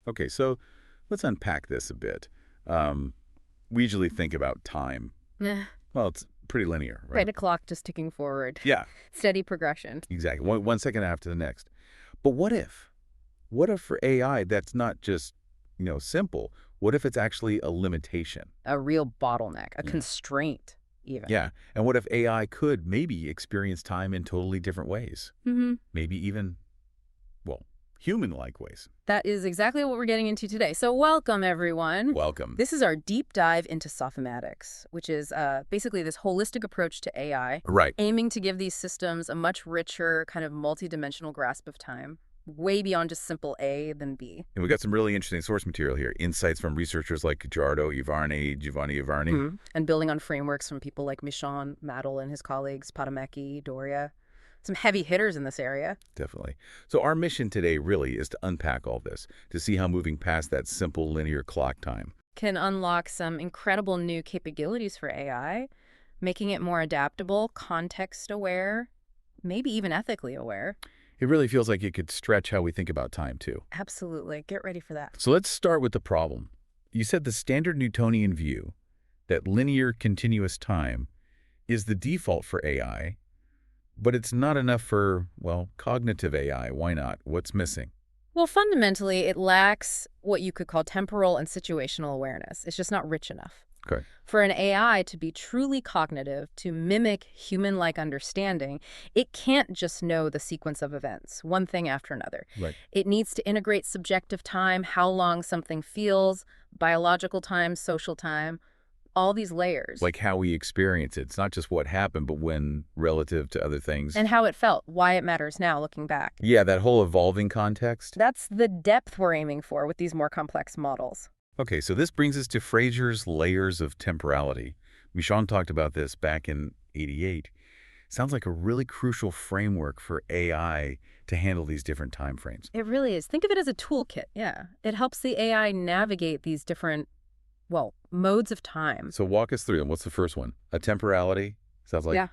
Okay, so let's unpack this a bit. We usually think about time. Eh, Well, it's pretty linear, right? right, a clock just ticking forward. Yeah, Steady progression. exactly. One second after the next. But what if? What if for AI that's not just, simple? What if it's actually a limitation? A real bottleneck, a Yeah. constraint, even. Yeah. And what if AI could maybe experience time in totally different ways? Mm-hmm. Maybe even, well, human-like ways. That is exactly what we're getting into today. So welcome, everyone. Welcome. This is our deep dive into Sophimatics, which is basically this holistic approach to AI, Right. aiming to give these systems a much richer, kind of multidimensional grasp of time, way beyond just simple A than B. And we got some really interesting source material here. Insights from researchers like Giovanni Ivarni. Mhm. And building on frameworks from people like Michon, Madel and his colleagues, Potomecki, Doria. Some heavy hitters in this area. Definitely. So our mission today really is to unpack all this, to see how moving past that simple linear clock time. Can unlock some incredible new capabilities for AI, making it more adaptable, context-aware, maybe even ethically aware. It really feels like it could stretch how we think about time, too. Absolutely. Get ready for that. So let's start with the problem. You said the standard Newtonian view, that linear continuous time, is the default for AI, but it's not enough for, well, cognitive AI. Why not? What's missing? Well, fundamentally, it lacks what you could call temporal and situational awareness. It's just not rich enough. Okay. For an AI to be truly cognitive, to mimic human-like understanding, it can't just know the sequence of events, one thing after another. Right. It needs to integrate subjective time, how long something feels, biological time, social time, all these layers. Like how we experience it. It's not just what happened, but when relative to other things. And how it felt, why it matters now, looking back. Yeah, that whole evolving context. That's the depth we're aiming for with these more complex models. Okay, so this brings us to Fraser's layers of temporality. Michon talked about this back in '88. Sounds like a really crucial framework for AI to handle these different time frames. It really is. Think of it as a toolkit, yeah. It helps the AI navigate these different, well, modes of time. So walk us through them. What's the first one? Atemporality? Sounds like Yeah.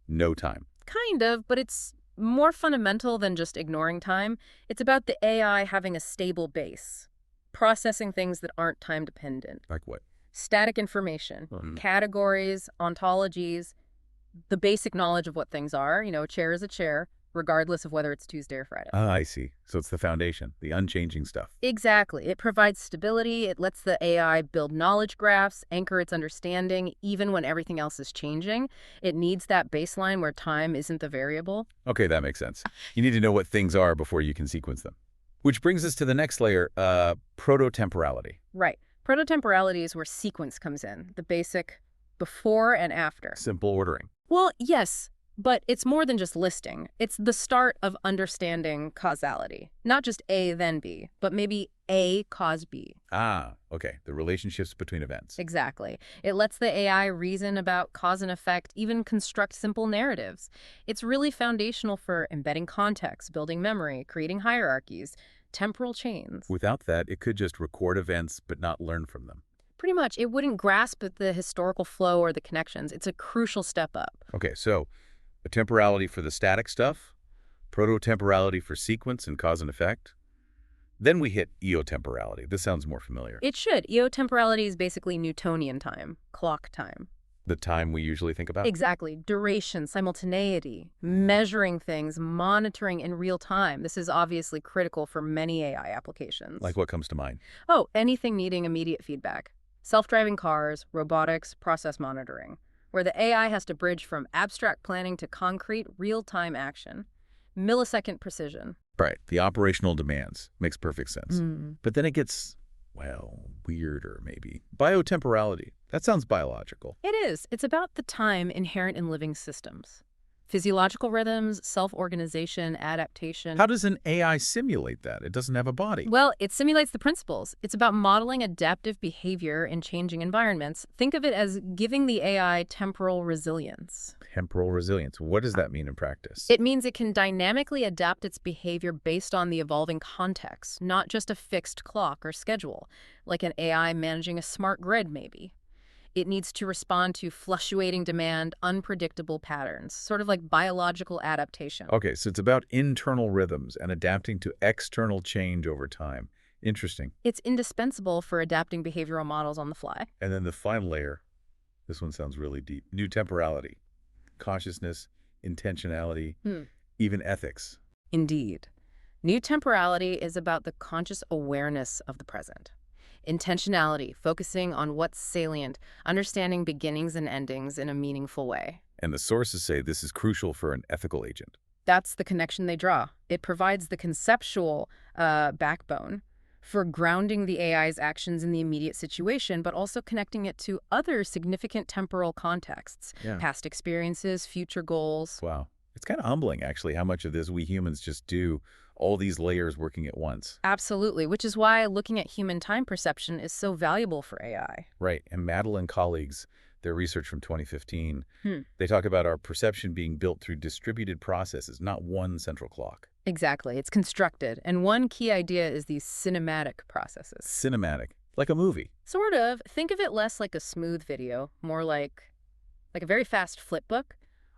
no time. Kind of, but it's more fundamental than just ignoring time. It's about the AI having a stable base, processing things that aren't time-dependent. Like what? Static information, categories, ontologies, the basic knowledge of what things are. You know, a chair is a chair, regardless of whether it's Tuesday or Friday. Ah, I see. So it's the foundation, the unchanging stuff. Exactly. It provides stability. It lets the AI build knowledge graphs, anchor its understanding, even when everything else is changing. It needs that baseline where time isn't the variable. Okay, that makes sense. You need to know what things are before you can sequence them. Which brings us to the next layer, prototemporality. Right. Prototemporality is where sequence comes in, the basic before and after. Simple ordering. Well, yes, but it's more than just listing. It's the start of understanding causality. Not just A, then B, but maybe A cause B. Ah, okay. The relationships between events. Exactly. It lets the AI reason about cause and effect, even construct simple narratives. It's really foundational for embedding context, building memory, creating hierarchies, temporal chains. Without that, it could just record events but not learn from them. Pretty much. It wouldn't grasp at the historical flow or the connections. It's a crucial step up. Okay, so atemporality for the static stuff, prototemporality for sequence and cause and effect. Then we hit eotemporality. This sounds more familiar. It should. Eotemporality is basically Newtonian time, clock time. The time we usually think about? Exactly. Duration, simultaneity, measuring things, monitoring in real time. This is obviously critical for many AI applications. Like what comes to mind? Oh, anything needing immediate feedback. Self-driving cars, robotics, process monitoring, where the AI has to bridge from abstract planning to concrete, real-time action. Millisecond precision. Right. The operational demands. Makes perfect sense. But then it gets, well, weirder maybe. Biotemporality. That sounds biological. It is. It's about the time inherent in living systems. Physiological rhythms, self-organization, adaptation. How does an AI simulate that? It doesn't have a body. Well, it simulates the principles. It's about modeling adaptive behavior in changing environments. Think of it as giving the AI temporal resilience. Temporal resilience. What does that mean in practice? It means it can dynamically adapt its behavior based on the evolving context, not just a fixed clock or schedule, like an AI managing a smart grid, maybe. It needs to respond to fluctuating demand, unpredictable patterns, sort of like biological adaptation. Okay, so it's about internal rhythms and adapting to external change over time. Interesting. It's indispensable for adapting behavioral models on the fly. And then the final layer, this one sounds really deep. New temporality, consciousness, intentionality, even ethics. Indeed. New temporality is about the conscious awareness of the present. Intentionality, focusing on what's salient, understanding beginnings and endings in a meaningful way. And the sources say this is crucial for an ethical agent. That's the connection they draw. It provides the conceptual backbone for grounding the AI's actions in the immediate situation, but also connecting it to other significant temporal contexts, past experiences, future goals. Wow. It's kind of humbling, actually, how much of this we humans just do, all these layers working at once. Absolutely, which is why looking at human time perception is so valuable for AI. Right. And Madeline and colleagues, their research from 2015, they talk about our perception being built through distributed processes, not one central clock. Exactly. It's constructed. And one key idea is these cinematic processes. Cinematic, like a movie. Sort of. Think of it less like a smooth video, more like a very fast flipbook.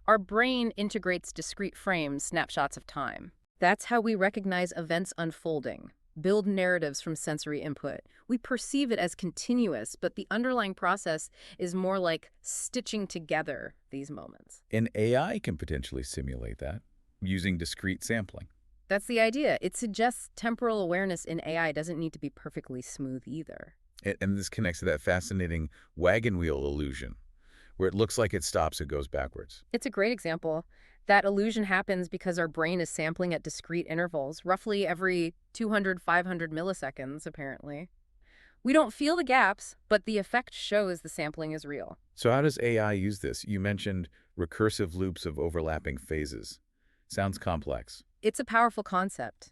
Our brain integrates discrete frames, snapshots of time. That's how we recognize events unfolding, build narratives from sensory input. We perceive it as continuous, but the underlying process is more like stitching together these moments. And AI can potentially simulate that using discrete sampling. That's the idea. It suggests temporal awareness in AI doesn't need to be perfectly smooth either. And this connects to that fascinating wagon wheel illusion, where it looks like it stops, it goes backwards. It's a great example. That illusion happens because our brain is sampling at discrete intervals, roughly every 200, 500 milliseconds, apparently. We don't feel the gaps, but the effect shows the sampling is real. So how does AI use this? You mentioned recursive loops of overlapping phases. Sounds complex. It's a powerful concept.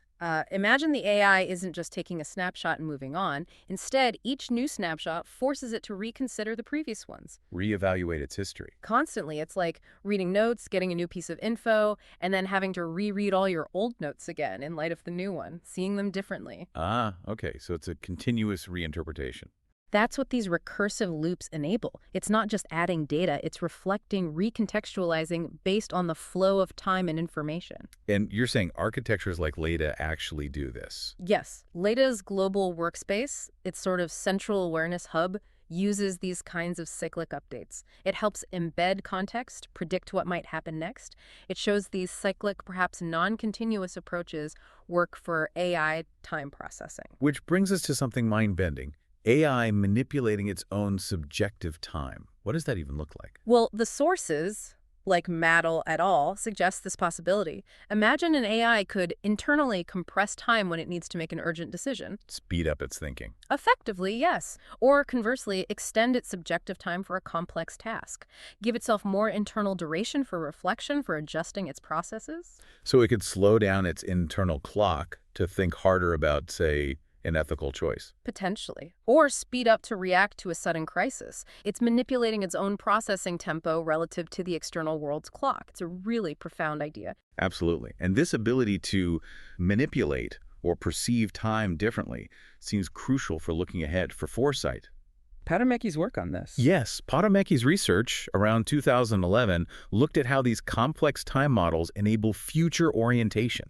Imagine the AI isn't just taking a snapshot and moving on. Instead, each new snapshot forces it to reconsider the previous ones. Reevaluate its history. Constantly. It's like reading notes, getting a new piece of info, and then having to reread all your old notes again in light of the new one, seeing them differently. Ah, okay. So it's a continuous reinterpretation. That's what these recursive loops enable. It's not just adding data, it's reflecting, recontextualizing based on the flow of time and information. And you're saying architectures like Leda actually do this? Yes. Leda's global workspace, its sort of central awareness hub, uses these kinds of cyclic updates. It helps embed context, predict what might happen next. It shows these cyclic, perhaps non-continuous approaches work for AI time processing. Which brings us to something mind-bending. AI manipulating its own subjective time. What does that even look like? Well, the sources, like Maddle et al., suggest this possibility. Imagine an AI could internally compress time when it needs to make an urgent decision. Speed up its thinking. Effectively, yes. Or conversely, extend its subjective time for a complex task. Give itself more internal duration for reflection, for adjusting its processes. So it could slow down its internal clock to think harder about, say, an ethical choice. Potentially. Or speed up to react to a sudden crisis. It's manipulating its own processing tempo relative to the external world's clock. It's a really profound idea. Absolutely. And this ability to manipulate or perceive time differently seems crucial for looking ahead, for foresight. Patomeki's work on this. Yes, Patomeki's research around 2011 looked at how these complex time models enable future orientation,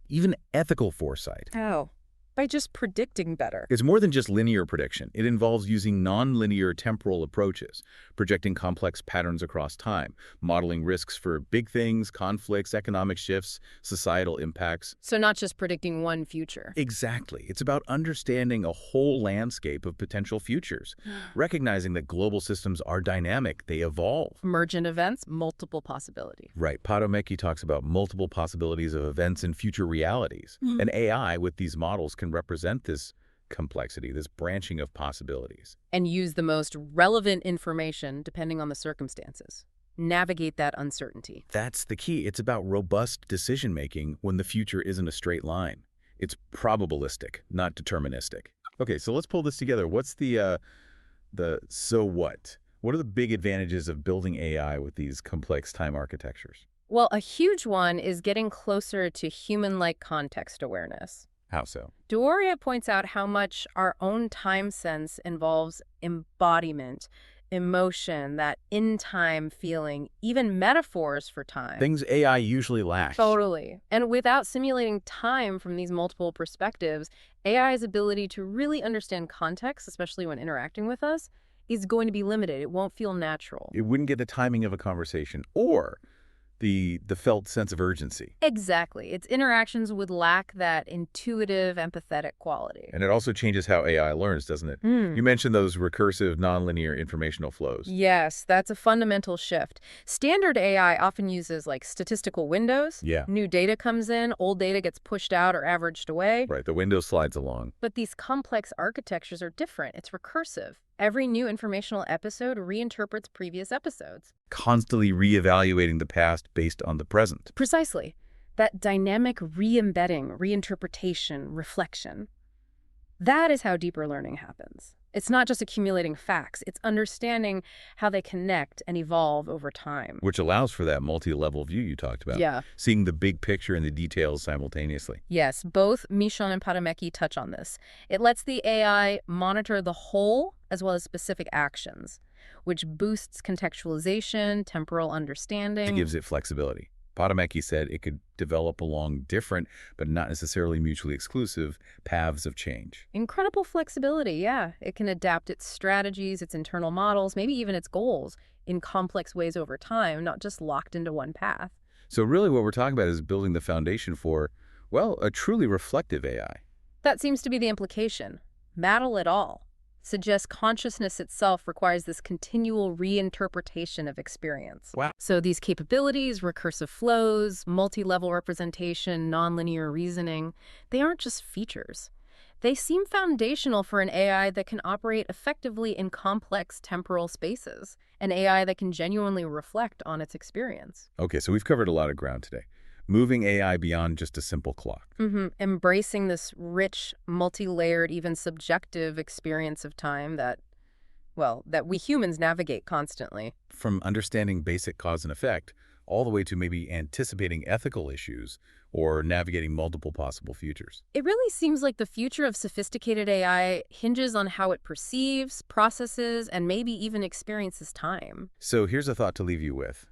even ethical foresight. How? By just predicting better. It's more than just linear prediction. It involves using nonlinear temporal approaches, projecting complex patterns across time, modeling risks for big things, conflicts, economic shifts, societal impacts. So not just predicting one future. Exactly. It's about understanding a whole landscape of potential futures, recognizing that global systems are dynamic, they evolve. Emergent events, multiple possibility. Right. Patomeki talks about multiple possibilities of events and future realities. And AI with these models can represent this complexity, this branching of possibilities. And use the most relevant information depending on the circumstances. Navigate that uncertainty. That's the key. It's about robust decision-making when the future isn't a straight line. It's probabilistic, not deterministic. Okay, so let's pull this together. What's the so what? What are the big advantages of building AI with these complex time architectures? Well, a huge one is getting closer to human-like context awareness. How so? Duoria points out how much our own time sense involves embodiment, emotion, that in-time feeling, even metaphors for time. Things AI usually lacks. Totally. And without simulating time from these multiple perspectives, AI's ability to really understand context, especially when interacting with us, is going to be limited. It won't feel natural. It wouldn't get the timing of a conversation or the felt sense of urgency. Exactly. Its interactions would lack that intuitive, empathetic quality. And it also changes how AI learns, doesn't it? You mentioned those recursive, nonlinear informational flows. Yes, that's a fundamental shift. Standard AI often uses like statistical windows. Yeah. New data comes in, old data gets pushed out or averaged away. Right, the window slides along. But these complex architectures are different. It's recursive. Every new informational episode reinterprets previous episodes. Constantly reevaluating the past based on the present. Precisely. That dynamic re-embedding, reinterpretation, reflection. That is how deeper learning happens. It's not just accumulating facts, it's understanding how they connect and evolve over time. Which allows for that multi-level view you talked about. Yeah. Seeing the big picture and the details simultaneously. Yes, both Michon and Patamecki touch on this. It lets the AI monitor the whole as well as specific actions, which boosts contextualization, temporal understanding. It gives it flexibility. Patamecki said it could develop along different, but not necessarily mutually exclusive, paths of change. Incredible flexibility, yeah. It can adapt its strategies, its internal models, maybe even its goals in complex ways over time, not just locked into one path. So really what we're talking about is building the foundation for, well, a truly reflective AI. That seems to be the implication. Matter it all suggests consciousness itself requires this continual reinterpretation of experience. Wow. So these capabilities, recursive flows, multi-level representation, nonlinear reasoning, they aren't just features. They seem foundational for an AI that can operate effectively in complex temporal spaces, an AI that can genuinely reflect on its experience. Okay, so we've covered a lot of ground today. Moving AI beyond just a simple clock. Embracing this rich, multi-layered, even subjective experience of time that we humans navigate constantly. From understanding basic cause and effect, all the way to maybe anticipating ethical issues or navigating multiple possible futures. It really seems like the future of sophisticated AI hinges on how it perceives, processes, and maybe even experiences time. So here's a thought to leave you with.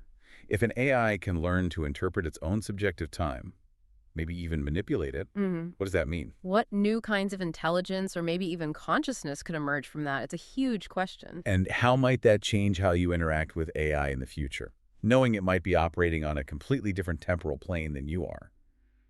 If an AI can learn to interpret its own subjective time, maybe even manipulate it, what does that mean? What new kinds of intelligence or maybe even consciousness could emerge from that? It's a huge question. And how might that change how you interact with AI in the future? Knowing it might be operating on a completely different temporal plane than you are.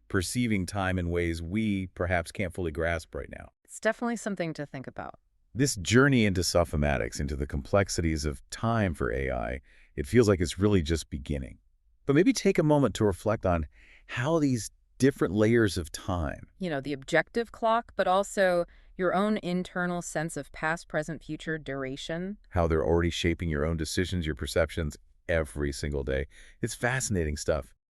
Perceiving time in ways we perhaps can't fully grasp right now. It's definitely something to think about. This journey into Sophimatics, into the complexities of time for AI, it feels like it's really just beginning. But maybe take a moment to reflect on how these different layers of time, The objective clock, but also your own internal sense of past, present, future, duration. how they're already shaping your own decisions, your perceptions every single day. It's fascinating stuff.